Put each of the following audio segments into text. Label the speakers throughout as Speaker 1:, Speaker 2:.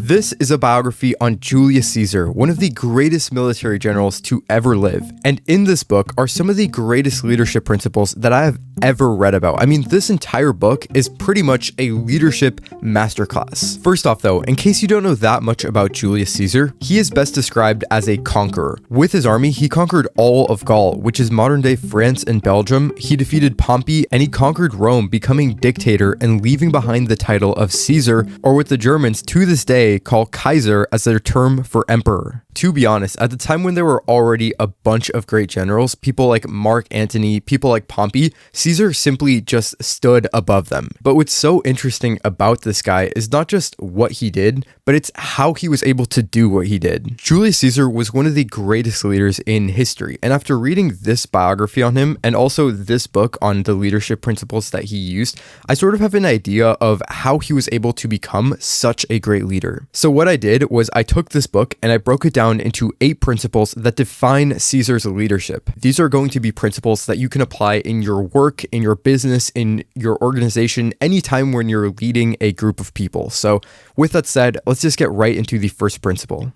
Speaker 1: This is a biography on Julius Caesar, one of the greatest military generals to ever live. And in this book are some of the greatest leadership principles that I have ever read about. I mean, this entire book is pretty much a leadership masterclass. First off though, in case you don't know that much about Julius Caesar, he is best described as a conqueror. With his army, he conquered all of Gaul, which is modern day France and Belgium. He defeated Pompey and he conquered Rome, becoming dictator and leaving behind the title of Caesar, or what the Germans to this day call Kaiser as their term for emperor. To be honest, at the time when there were already a bunch of great generals, people like Mark Antony, people like Pompey, Caesar simply just stood above them. But what's so interesting about this guy is not just what he did, but it's how he was able to do what he did. Julius Caesar was one of the greatest leaders in history, and after reading this biography on him and also this book on the leadership principles that he used, I sort of have an idea of how he was able to become such a great leader. So what I did was I took this book and I broke it down into 8 principles that define Caesar's leadership. These are going to be principles that you can apply in your work, in your business, in your organization, anytime when you're leading a group of people. So with that said, let's just get right into the first principle.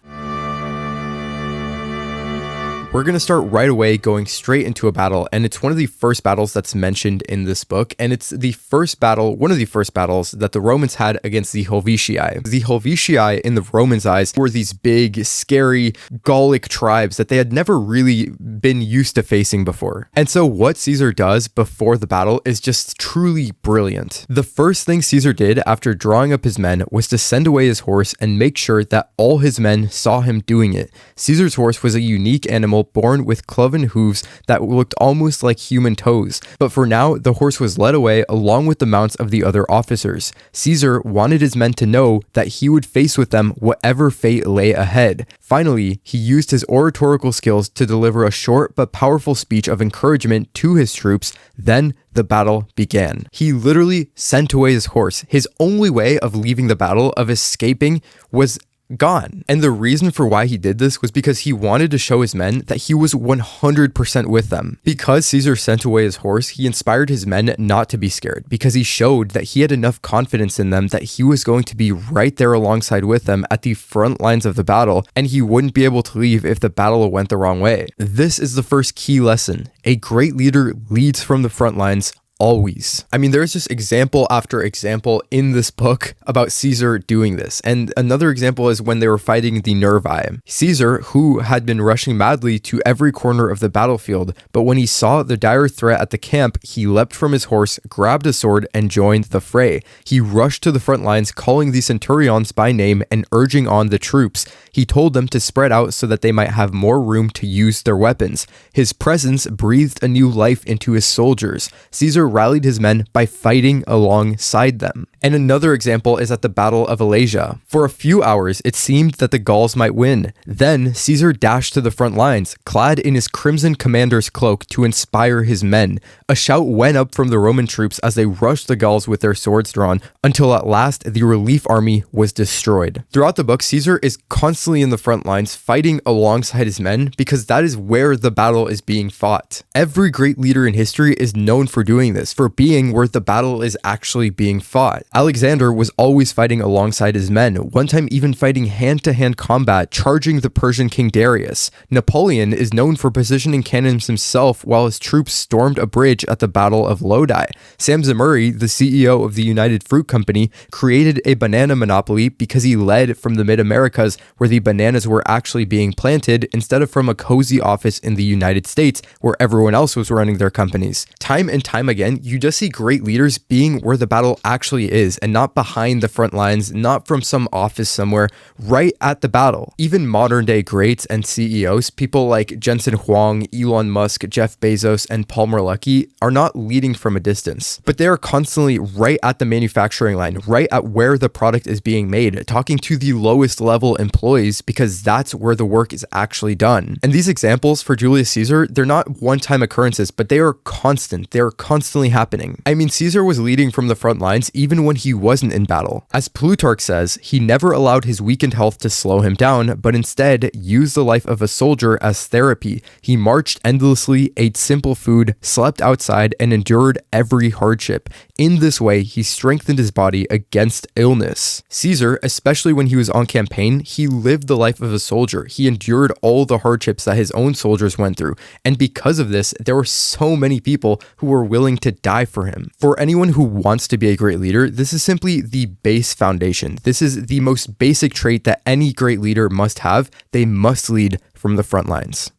Speaker 1: We're going to start right away going straight into a battle, and it's one of the first battles that's mentioned in this book, and it's the first battle, one of the first battles that the Romans had against the Helvetii. The Helvetii, in the Romans' eyes, were these big, scary, Gallic tribes that they had never really been used to facing before. And so what Caesar does before the battle is just truly brilliant. The first thing Caesar did after drawing up his men was to send away his horse and make sure that all his men saw him doing it. Caesar's horse was a unique animal born with cloven hooves that looked almost like human toes, but for now the horse was led away along with the mounts of the other officers. Caesar wanted his men to know that he would face with them whatever fate lay ahead. Finally, he used his oratorical skills to deliver a short but powerful speech of encouragement to his troops. Then the battle began. He literally sent away his horse. His only way of leaving the battle, of escaping, was gone. And the reason for why he did this was because he wanted to show his men that he was 100% with them. Because Caesar sent away his horse, he inspired his men not to be scared, because he showed that he had enough confidence in them that he was going to be right there alongside with them at the front lines of the battle, and he wouldn't be able to leave if the battle went the wrong way. This is the first key lesson. A great leader leads from the front lines always. I mean, there's just example after example in this book about Caesar doing this. And another example is when they were fighting the Nervii. Caesar, who had been rushing madly to every corner of the battlefield, but when he saw the dire threat at the camp, he leapt from his horse, grabbed a sword, and joined the fray. He rushed to the front lines, calling the centurions by name and urging on the troops. He told them to spread out so that they might have more room to use their weapons. His presence breathed a new life into his soldiers. Caesar rallied his men by fighting alongside them. And another example is at the Battle of Alesia. For a few hours, it seemed that the Gauls might win. Then Caesar dashed to the front lines, clad in his crimson commander's cloak to inspire his men. A shout went up from the Roman troops as they rushed the Gauls with their swords drawn, until at last the relief army was destroyed. Throughout the book, Caesar is constantly in the front lines, fighting alongside his men, because that is where the battle is being fought. Every great leader in history is known for doing this, for being where the battle is actually being fought. Alexander was always fighting alongside his men, one time even fighting hand-to-hand combat, charging the Persian king Darius. Napoleon is known for positioning cannons himself while his troops stormed a bridge at the Battle of Lodi. Sam Zamuri, the CEO of the United Fruit Company, created a banana monopoly because he led from the mid-Americas where the bananas were actually being planted, instead of from a cozy office in the United States where everyone else was running their companies. Time and time again, you just see great leaders being where the battle actually is, and not behind the front lines, not from some office somewhere, right at the battle. Even modern day greats and CEOs, people like Jensen Huang, Elon Musk, Jeff Bezos, and Paul Merlecki, are not leading from a distance, but they are constantly right at the manufacturing line, right at where the product is being made, talking to the lowest level employees, because that's where the work is actually done. And these examples for Julius Caesar, they're not one-time occurrences, but they are constant. They are constantly constantly happening. I mean, Caesar was leading from the front lines even when he wasn't in battle. As Plutarch says, he never allowed his weakened health to slow him down, but instead used the life of a soldier as therapy. He marched endlessly, ate simple food, slept outside, and endured every hardship. In this way, he strengthened his body against illness. Caesar, especially when he was on campaign, he lived the life of a soldier. He endured all the hardships that his own soldiers went through. And because of this, there were so many people who were willing to die for him. For anyone who wants to be a great leader, this is simply the base foundation. This is the most basic trait that any great leader must have. They must lead from the front lines.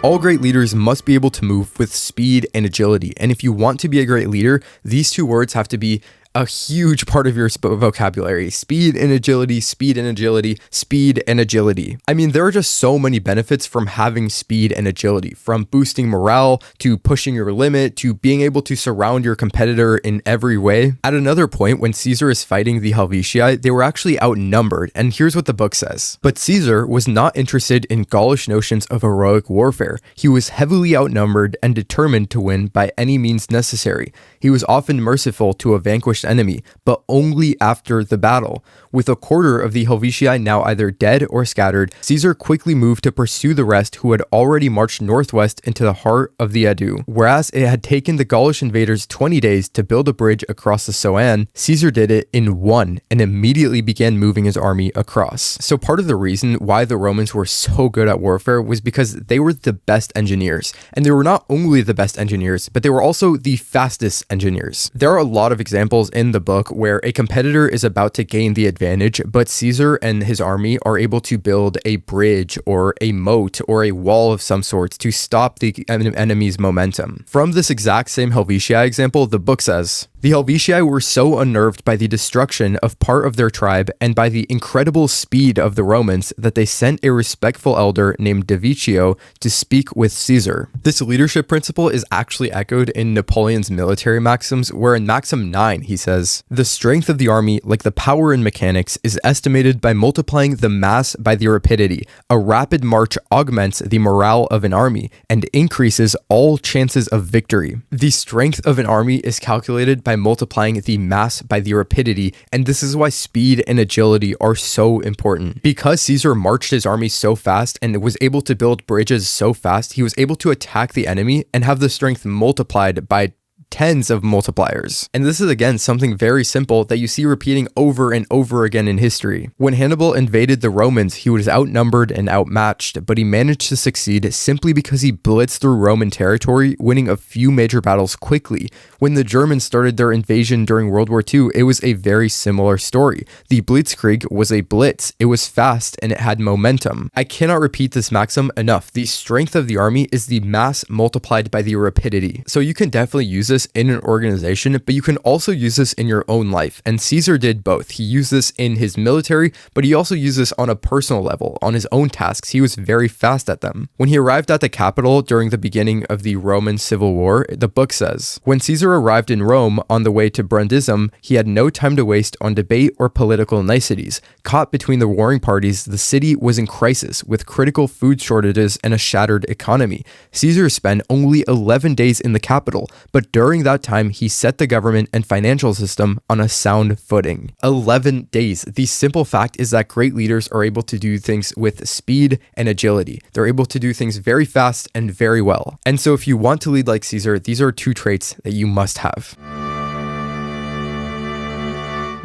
Speaker 1: All great leaders must be able to move with speed and agility. And if you want to be a great leader, these two words have to be a huge part of your vocabulary. Speed and agility, speed and agility, speed and agility. I mean, there are just so many benefits from having speed and agility, from boosting morale to pushing your limit to being able to surround your competitor in every way. At another point, when Caesar is fighting the Helvetii, they were actually outnumbered. And here's what the book says. But Caesar was not interested in Gaulish notions of heroic warfare. He was heavily outnumbered and determined to win by any means necessary. He was often merciful to a vanquished enemy, but only after the battle. With a quarter of the Helvetii now either dead or scattered, Caesar quickly moved to pursue the rest who had already marched northwest into the heart of the Aidou. Whereas it had taken the Gaulish invaders 20 days to build a bridge across the Soane, Caesar did it in 1 and immediately began moving his army across. So part of the reason why the Romans were so good at warfare was because they were the best engineers. And they were not only the best engineers, but they were also the fastest engineers. There are a lot of examples in the book where a competitor is about to gain the advantage, but Caesar and his army are able to build a bridge or a moat or a wall of some sort to stop the enemy's momentum. From this exact same Helvetii example, the book says, the Helvetii were so unnerved by the destruction of part of their tribe and by the incredible speed of the Romans that they sent a respectful elder named Diviccio to speak with Caesar. This leadership principle is actually echoed in Napoleon's military maxims, where in Maxim 9 he says, the strength of the army, like the power in mechanics, is estimated by multiplying the mass by the rapidity. A rapid march augments the morale of an army and increases all chances of victory. The strength of an army is calculated by multiplying the mass by the rapidity, and this is why speed and agility are so important. Because Caesar marched his army so fast and was able to build bridges so fast, he was able to attack the enemy and have the strength multiplied by tens of multipliers. And this is again something very simple that you see repeating over and over again in history. When Hannibal invaded the Romans, he was outnumbered and outmatched, but he managed to succeed simply because he blitzed through Roman territory, winning a few major battles quickly. When the Germans started their invasion during World War II, it was a very similar story. The Blitzkrieg was a blitz. It was fast and it had momentum. I cannot repeat this maxim enough. The strength of the army is the mass multiplied by the rapidity. So you can definitely use this in an organization, but you can also use this in your own life. And Caesar did both. He used this in his military, but he also used this on a personal level. On his own tasks, he was very fast at them. When he arrived at the capital during the beginning of the Roman Civil War, the book says, when Caesar arrived in Rome on the way to Brundisium, he had no time to waste on debate or political niceties. Caught between the warring parties, the city was in crisis with critical food shortages and a shattered economy. Caesar spent only 11 days in the capital, but during that time, he set the government and financial system on a sound footing. 11 days. The simple fact is that great leaders are able to do things with speed and agility. They're able to do things very fast and very well. And so if you want to lead like Caesar, these are two traits that you must have.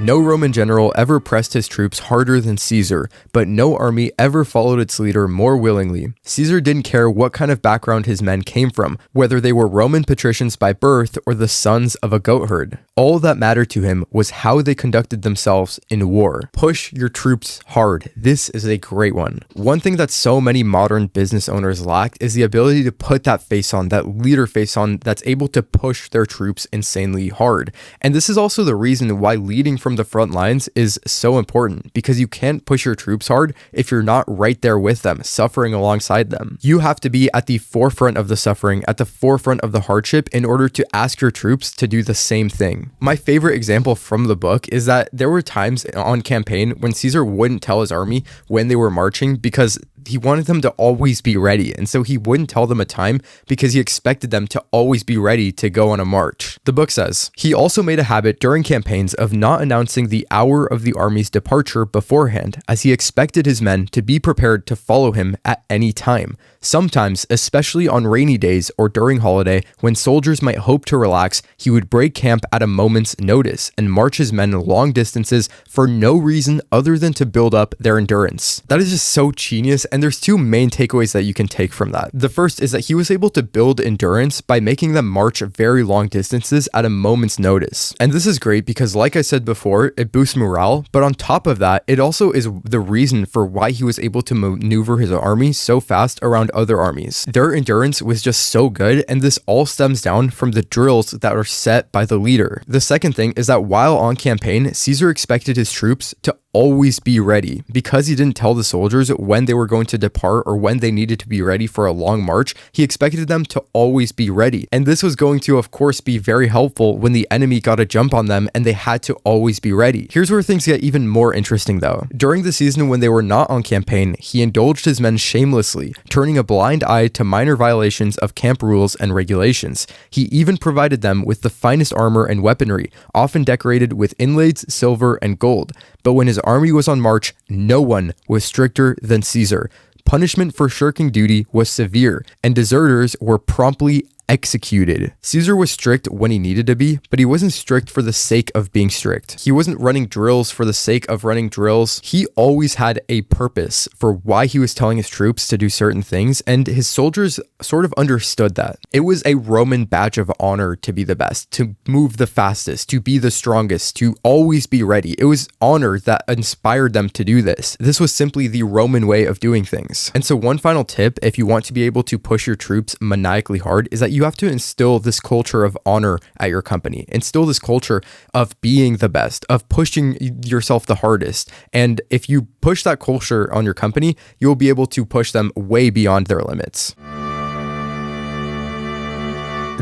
Speaker 1: No Roman general ever pressed his troops harder than Caesar, but no army ever followed its leader more willingly. Caesar didn't care what kind of background his men came from, whether they were Roman patricians by birth or the sons of a goat herd. All that mattered to him was how they conducted themselves in war. Push your troops hard. This is a great one. One thing that so many modern business owners lack is the ability to put that face on, that leader face on, that's able to push their troops insanely hard. And this is also the reason why leading from the front lines is so important, because you can't push your troops hard if you're not right there with them, suffering alongside them. You have to be at the forefront of the suffering, at the forefront of the hardship in order to ask your troops to do the same thing. My favorite example from the book is that there were times on campaign when Caesar wouldn't tell his army when they were marching because he wanted them to always be ready, and so he wouldn't tell them a time because he expected them to always be ready to go on a march. The book says, he also made a habit during campaigns of not announcing the hour of the army's departure beforehand, as he expected his men to be prepared to follow him at any time. Sometimes, especially on rainy days or during holiday, when soldiers might hope to relax, he would break camp at a moment's notice and march his men long distances for no reason other than to build up their endurance. That is just so genius, and there's two main takeaways that you can take from that. The first is that he was able to build endurance by making them march very long distances at a moment's notice. And this is great because, like I said before, it boosts morale, but on top of that, it also is the reason for why he was able to maneuver his army so fast around other armies. Their endurance was just so good, and this all stems down from the drills that are set by the leader. The second thing is that while on campaign, Caesar expected his troops to always be ready. Because he didn't tell the soldiers when they were going to depart or when they needed to be ready for a long march, he expected them to always be ready. And this was going to, of course, be very helpful when the enemy got a jump on them and they had to always be ready. Here's where things get even more interesting though. During the season when they were not on campaign, he indulged his men shamelessly, turning a blind eye to minor violations of camp rules and regulations. He even provided them with the finest armor and weaponry, often decorated with inlays, silver, and gold. But when his army was on march, no one was stricter than Caesar. Punishment for shirking duty was severe, and deserters were promptly executed. Caesar was strict when he needed to be, but he wasn't strict for the sake of being strict. He wasn't running drills for the sake of running drills. He always had a purpose for why he was telling his troops to do certain things, and his soldiers sort of understood that. It was a Roman badge of honor to be the best, to move the fastest, to be the strongest, to always be ready. It was honor that inspired them to do this. This was simply the Roman way of doing things. And so one final tip, if you want to be able to push your troops maniacally hard, is that you have to instill this culture of honor at your company. Instill this culture of being the best, of pushing yourself the hardest. And if you push that culture on your company, you'll be able to push them way beyond their limits.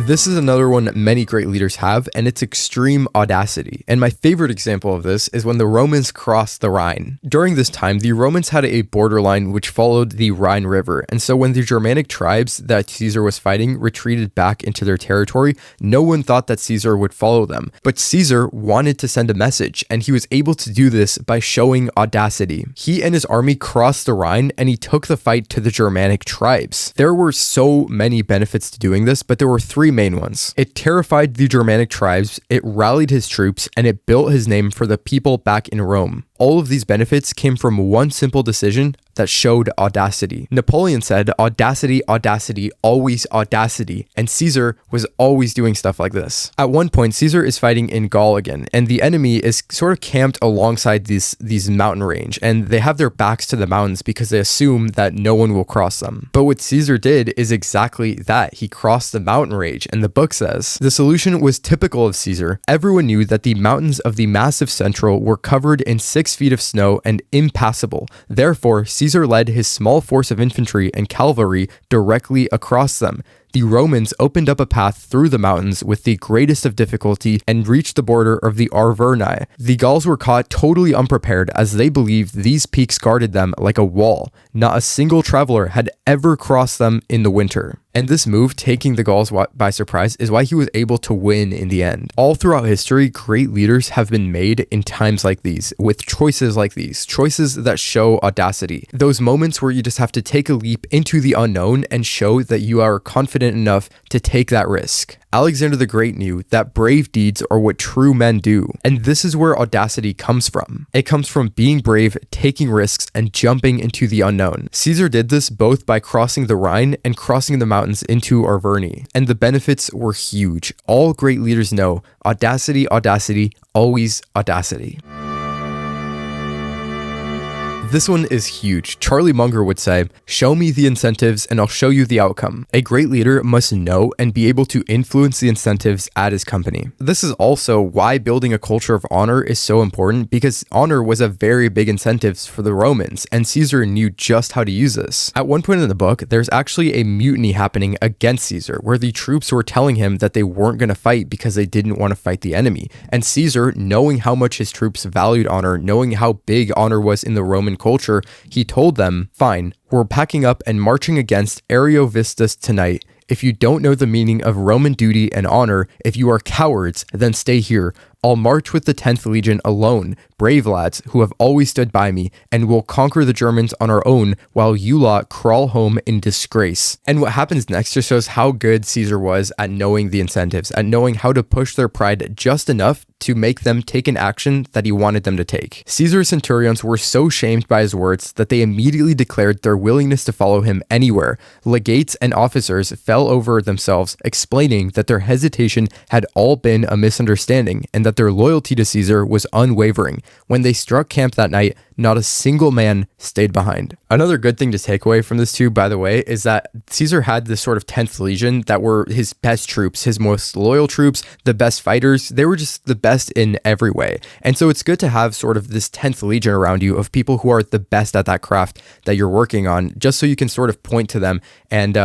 Speaker 1: This is another one many great leaders have, and it's extreme audacity. And my favorite example of this is when the Romans crossed the Rhine. During this time, the Romans had a borderline which followed the Rhine River, and so when the Germanic tribes that Caesar was fighting retreated back into their territory, no one thought that Caesar would follow them. But Caesar wanted to send a message, and he was able to do this by showing audacity. He and his army crossed the Rhine, and he took the fight to the Germanic tribes. There were so many benefits to doing this, but there were three main ones. It terrified the Germanic tribes, it rallied his troops, and it built his name for the people back in Rome. All of these benefits came from one simple decision that showed audacity. Napoleon said, "Audacity, audacity, always audacity," and Caesar was always doing stuff like this. At one point, Caesar is fighting in Gaul again, and the enemy is sort of camped alongside these mountain range, and they have their backs to the mountains because they assume that no one will cross them. But what Caesar did is exactly that. He crossed the mountain range, and the book says, the solution was typical of Caesar. Everyone knew that the mountains of the massive central were covered in 6 feet of snow and impassable. Therefore, Caesar led his small force of infantry and cavalry directly across them. The Romans opened up a path through the mountains with the greatest of difficulty and reached the border of the Arverni. The Gauls were caught totally unprepared as they believed these peaks guarded them like a wall. Not a single traveler had ever crossed them in the winter. And this move, taking the Gauls by surprise, is why he was able to win in the end. All throughout history, great leaders have been made in times like these, with choices like these, choices that show audacity. Those moments where you just have to take a leap into the unknown and show that you are confident enough to take that risk. Alexander the Great knew that brave deeds are what true men do, and this is where audacity comes from. It comes from being brave, taking risks, and jumping into the unknown. Caesar did this both by crossing the Rhine and crossing the mountains into Arverni, and the benefits were huge. All great leaders know audacity, audacity, always audacity. This one is huge. Charlie Munger would say, "Show me the incentives and I'll show you the outcome." A great leader must know and be able to influence the incentives at his company. This is also why building a culture of honor is so important, because honor was a very big incentive for the Romans, and Caesar knew just how to use this. At one point in the book, there's actually a mutiny happening against Caesar, where the troops were telling him that they weren't going to fight because they didn't want to fight the enemy. And Caesar, knowing how much his troops valued honor, knowing how big honor was in the Roman culture, he told them, "Fine, we're packing up and marching against Ariovistus tonight. If you don't know the meaning of Roman duty and honor, if you are cowards, then stay here. I'll march with the 10th Legion alone, brave lads who have always stood by me, and we'll conquer the Germans on our own while you lot crawl home in disgrace." And what happens next just shows how good Caesar was at knowing the incentives, at knowing how to push their pride just enough to make them take an action that he wanted them to take. Caesar's centurions were so shamed by his words that they immediately declared their willingness to follow him anywhere. Legates and officers fell over themselves, explaining that their hesitation had all been a misunderstanding and that their loyalty to Caesar was unwavering. When they struck camp that night, not a single man stayed behind. Another good thing to take away from this too, by the way, is that Caesar had this sort of 10th Legion that were his best troops, his most loyal troops, the best fighters. They were just the best in every way. And so it's good to have sort of this 10th Legion around you of people who are the best at that craft that you're working on, just so you can sort of point to them and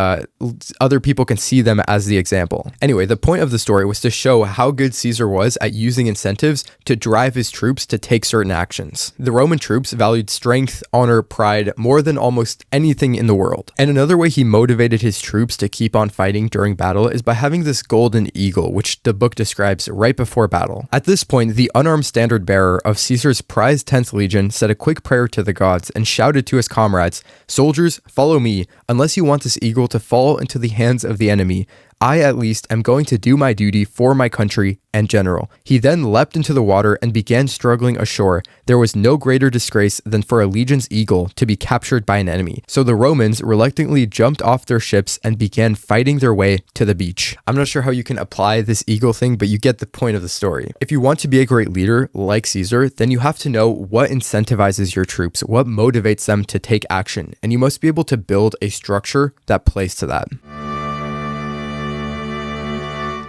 Speaker 1: other people can see them as the example. Anyway, the point of the story was to show how good Caesar was at using incentives to drive his troops to take certain actions. The Roman troops valued strength, honor, pride more than almost anything in the world. And another way he motivated his troops to keep on fighting during battle is by having this golden eagle, which the book describes right before battle. At this point, the unarmed standard bearer of Caesar's prized 10th Legion said a quick prayer to the gods and shouted to his comrades, "Soldiers, follow me. Unless you want this eagle to fall into the hands of the enemy, I at least am going to do my duty for my country and general." He then leapt into the water and began struggling ashore. There was no greater disgrace than for a legion's eagle to be captured by an enemy. So the Romans reluctantly jumped off their ships and began fighting their way to the beach. I'm not sure how you can apply this eagle thing, but you get the point of the story. If you want to be a great leader like Caesar, then you have to know what incentivizes your troops, what motivates them to take action, and you must be able to build a structure that plays to that.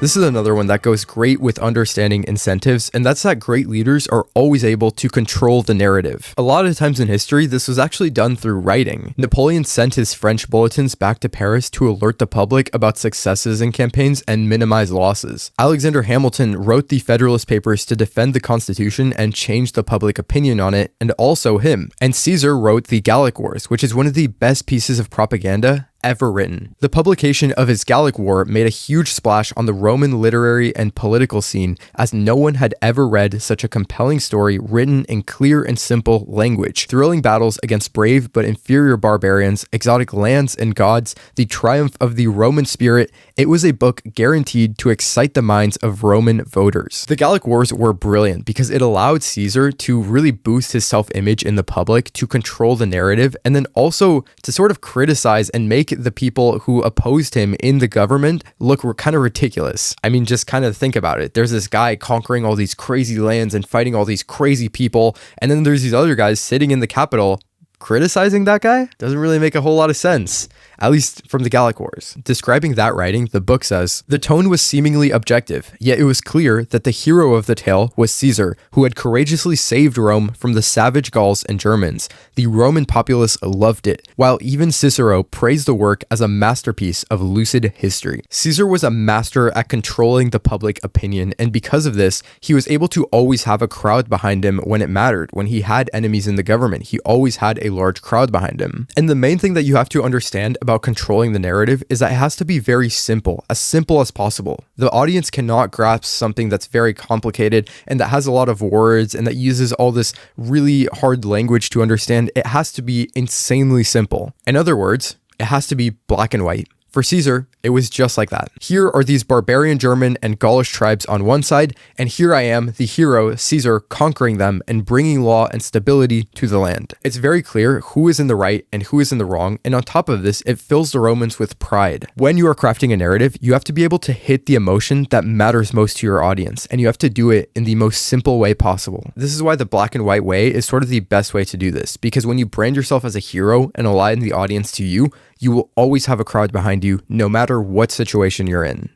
Speaker 1: This is another one that goes great with understanding incentives, and that's that great leaders are always able to control the narrative. A lot of times in history, this was actually done through writing. Napoleon sent his French bulletins back to Paris to alert the public about successes in campaigns and minimize losses. Alexander Hamilton wrote the Federalist Papers to defend the Constitution and change the public opinion on it, and also him. And Caesar wrote the Gallic Wars, which is one of the best pieces of propaganda ever written. The publication of his Gallic War made a huge splash on the Roman literary and political scene, as no one had ever read such a compelling story written in clear and simple language. Thrilling battles against brave but inferior barbarians, exotic lands and gods, the triumph of the Roman spirit. It was a book guaranteed to excite the minds of Roman voters. The Gallic Wars were brilliant because it allowed Caesar to really boost his self-image in the public, to control the narrative, and then also to sort of criticize and make the people who opposed him in the government look kind of ridiculous. I mean, just kind of think about it. There's this guy conquering all these crazy lands and fighting all these crazy people, and then there's these other guys sitting in the capital criticizing that guy. Doesn't really make a whole lot of sense, at least from the Gallic Wars. Describing that writing, the book says, "The tone was seemingly objective, yet it was clear that the hero of the tale was Caesar, who had courageously saved Rome from the savage Gauls and Germans. The Roman populace loved it, while even Cicero praised the work as a masterpiece of lucid history." Caesar was a master at controlling the public opinion, and because of this, he was able to always have a crowd behind him when it mattered. When he had enemies in the government, he always had a large crowd behind him. And the main thing that you have to understand about controlling the narrative is that it has to be very simple as possible. The audience cannot grasp something that's very complicated and that has a lot of words and that uses all this really hard language to understand. It has to be insanely simple. In other words, it has to be black and white. For Caesar, it was just like that. Here are these barbarian German and Gaulish tribes on one side, and here I am, the hero, Caesar, conquering them and bringing law and stability to the land. It's very clear who is in the right and who is in the wrong, and on top of this, it fills the Romans with pride. When you are crafting a narrative, you have to be able to hit the emotion that matters most to your audience, and you have to do it in the most simple way possible. This is why the black and white way is sort of the best way to do this, because when you brand yourself as a hero and align the audience to you, you will always have a crowd behind you, no matter what situation you're in.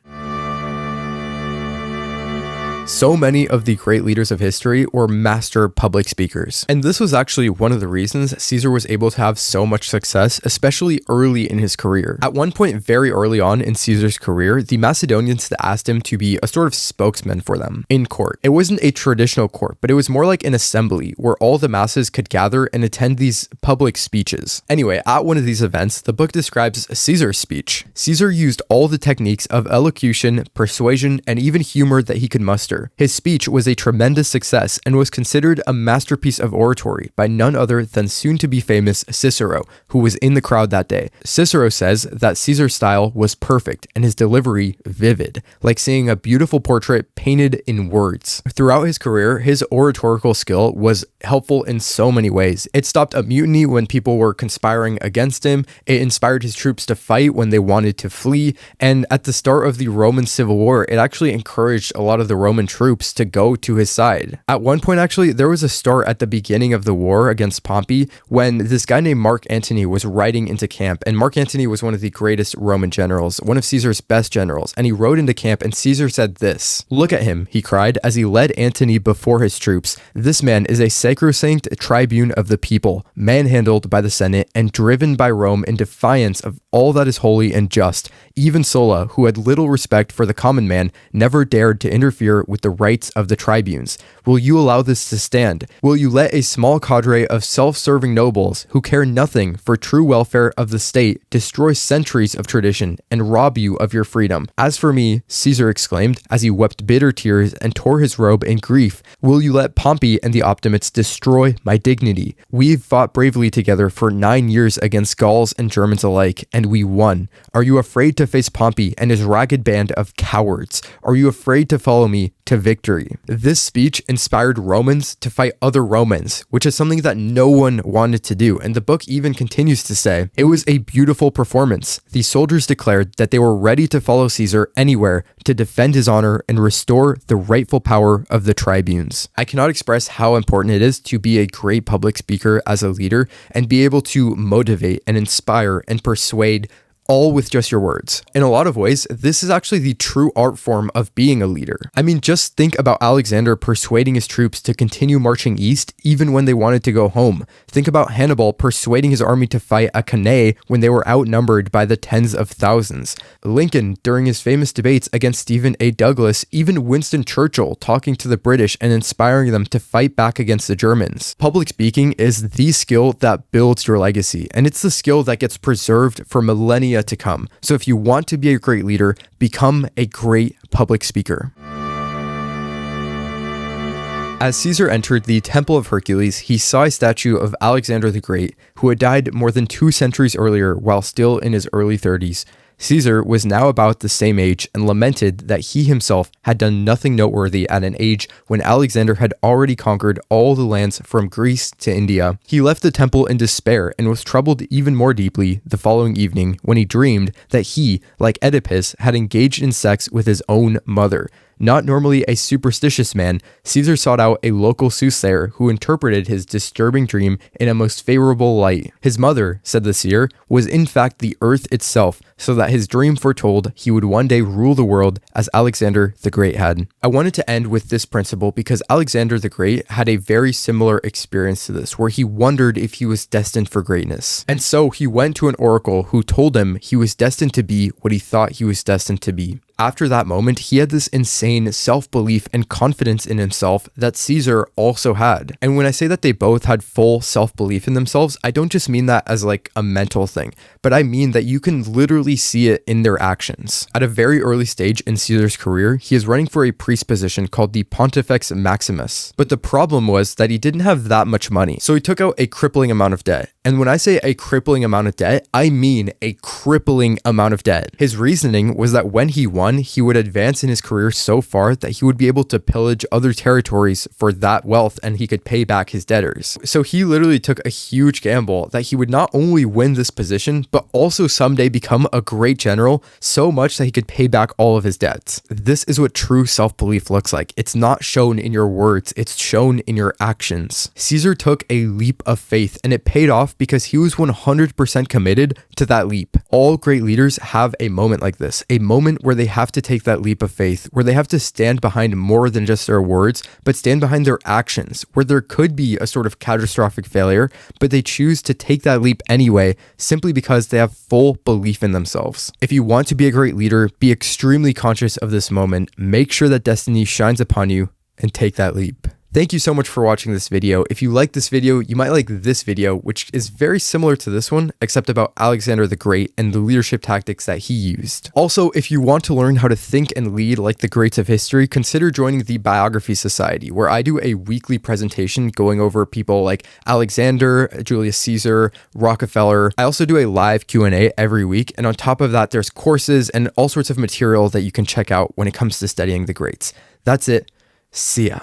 Speaker 1: So many of the great leaders of history were master public speakers. And this was actually one of the reasons Caesar was able to have so much success, especially early in his career. At one point very early on in Caesar's career, the Macedonians asked him to be a sort of spokesman for them in court. It wasn't a traditional court, but it was more like an assembly where all the masses could gather and attend these public speeches. Anyway, at one of these events, the book describes Caesar's speech. Caesar used all the techniques of elocution, persuasion, and even humor that he could muster. His speech was a tremendous success and was considered a masterpiece of oratory by none other than soon-to-be famous Cicero, who was in the crowd that day. Cicero says that Caesar's style was perfect and his delivery vivid, like seeing a beautiful portrait painted in words. Throughout his career, his oratorical skill was helpful in so many ways. It stopped a mutiny when people were conspiring against him, it inspired his troops to fight when they wanted to flee, and at the start of the Roman Civil War, it actually encouraged a lot of the Roman troops to go to his side. At one point, actually, there was a start at the beginning of the war against Pompey when this guy named Mark Antony was riding into camp, and Mark Antony was one of the greatest Roman generals, one of Caesar's best generals, and he rode into camp, and Caesar said this, "Look at him," he cried, as he led Antony before his troops. "This man is a sacrosanct tribune of the people, manhandled by the Senate and driven by Rome in defiance of all that is holy and just. Even Sulla, who had little respect for the common man, never dared to interfere with the rights of the tribunes. Will you allow this to stand? Will you let a small cadre of self-serving nobles who care nothing for true welfare of the state destroy centuries of tradition and rob you of your freedom? As for me," Caesar exclaimed as he wept bitter tears and tore his robe in grief, "will you let Pompey and the Optimates destroy my dignity? We've fought bravely together for 9 years against Gauls and Germans alike, and we won. Are you afraid to face Pompey and his ragged band of cowards? Are you afraid to follow me to victory?" This speech inspired Romans to fight other Romans, which is something that no one wanted to do, and the book even continues to say, "It was a beautiful performance. The soldiers declared that they were ready to follow Caesar anywhere to defend his honor and restore the rightful power of the tribunes." I cannot express how important it is to be a great public speaker as a leader and be able to motivate and inspire and persuade all with just your words. In a lot of ways, this is actually the true art form of being a leader. I mean, just think about Alexander persuading his troops to continue marching east even when they wanted to go home. Think about Hannibal persuading his army to fight at Cannae when they were outnumbered by the tens of thousands. Lincoln during his famous debates against Stephen A. Douglas, even Winston Churchill talking to the British and inspiring them to fight back against the Germans. Public speaking is the skill that builds your legacy, and it's the skill that gets preserved for millennia to come. So if you want to be a great leader, become a great public speaker. As Caesar entered the Temple of Hercules, he saw a statue of Alexander the Great, who had died more than 2 centuries earlier while still in his early 30s. Caesar was now about the same age and lamented that he himself had done nothing noteworthy at an age when Alexander had already conquered all the lands from Greece to India. He left the temple in despair and was troubled even more deeply the following evening when he dreamed that he, like Oedipus, had engaged in sex with his own mother. Not normally a superstitious man, Caesar sought out a local soothsayer who interpreted his disturbing dream in a most favorable light. His mother, said the seer, was in fact the earth itself, so that his dream foretold he would one day rule the world as Alexander the Great had. I wanted to end with this principle because Alexander the Great had a very similar experience to this, where he wondered if he was destined for greatness. And so he went to an oracle who told him he was destined to be what he thought he was destined to be. After that moment, he had this insane self-belief and confidence in himself that Caesar also had. And when I say that they both had full self-belief in themselves, I don't just mean that as like a mental thing, but I mean that you can literally see it in their actions. At a very early stage in Caesar's career, he is running for a priest position called the Pontifex Maximus. But the problem was that he didn't have that much money, so he took out a crippling amount of debt. And when I say a crippling amount of debt, I mean a crippling amount of debt. His reasoning was that when he won, he would advance in his career so far that he would be able to pillage other territories for that wealth and he could pay back his debtors. So he literally took a huge gamble that he would not only win this position, but also someday become a great general so much that he could pay back all of his debts. This is what true self-belief looks like. It's not shown in your words, it's shown in your actions. Caesar took a leap of faith and it paid off because he was 100% committed to that leap. All great leaders have a moment like this, a moment where they have to take that leap of faith, where they have to stand behind more than just their words, but stand behind their actions, where there could be a sort of catastrophic failure, but they choose to take that leap anyway, simply because they have full belief in themselves. If you want to be a great leader, be extremely conscious of this moment, make sure that destiny shines upon you, and take that leap. Thank you so much for watching this video. If you like this video, you might like this video, which is very similar to this one, except about Alexander the Great and the leadership tactics that he used. Also, if you want to learn how to think and lead like the greats of history, consider joining the Biography Society, where I do a weekly presentation going over people like Alexander, Julius Caesar, Rockefeller. I also do a live Q&A every week, and on top of that, there's courses and all sorts of material that you can check out when it comes to studying the greats. That's it. See ya.